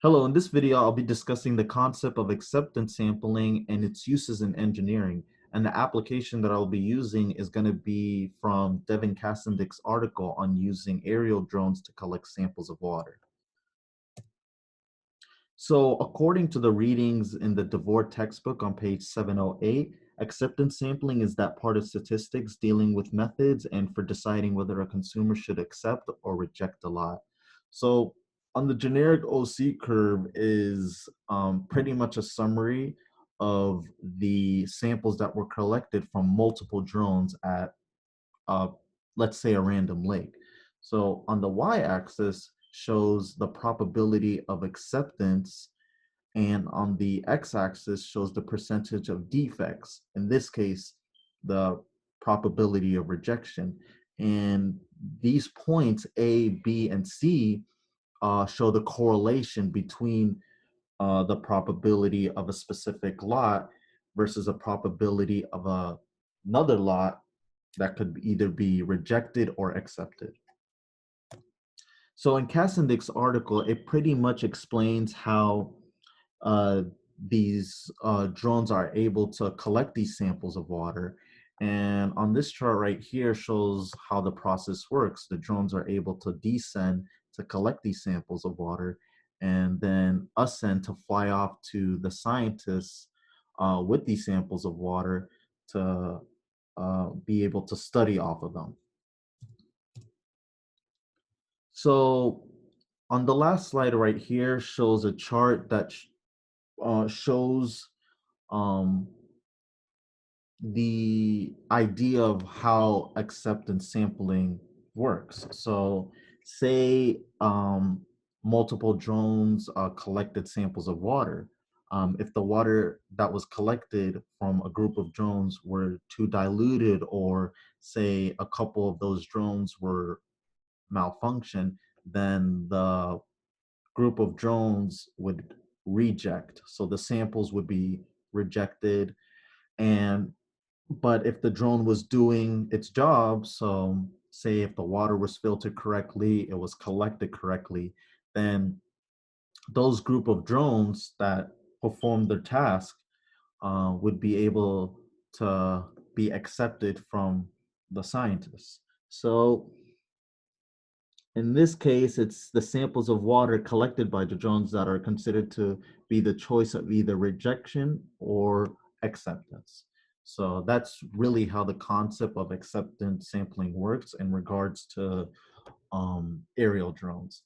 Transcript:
Hello, in this video, I'll be discussing the concept of acceptance sampling and its uses in engineering. And the application that I'll be using is going to be from Devin Castendyk's article on using aerial drones to collect samples of water. So according to the readings in the Devore textbook on page 708, acceptance sampling is that part of statistics dealing with methods and for deciding whether a consumer should accept or reject a lot. So on the generic OC curve is pretty much a summary of the samples that were collected from multiple drones at, uh, let's say, a random lake. So on the y-axis shows the probability of acceptance, and on the x-axis shows the percentage of defects. In this case, the probability of rejection. And these points, A, B, and C, show the correlation between the probability of a specific lot versus a probability of another lot that could either be rejected or accepted. So in Castendyk's article, it pretty much explains how uh, these drones are able to collect these samples of water. And on this chart right here shows how the process works. The drones are able to descend to collect these samples of water and then ascend to fly off to the scientists with these samples of water to be able to study off of them. So on the last slide right here shows a chart that shows um, the idea of how acceptance sampling works. So say multiple drones collected samples of water. If the water that was collected from a group of drones were too diluted, or say a couple of those drones were malfunction, then the group of drones would reject. So the samples would be rejected. And but if the drone was doing its job, so say if the water was filtered correctly, it was collected correctly, then those group of drones that performed their task would be able to be accepted from the scientists. So in this case, it's the samples of water collected by the drones that are considered to be the choice of either rejection or acceptance. So that's really how the concept of acceptance sampling works in regards to aerial drones.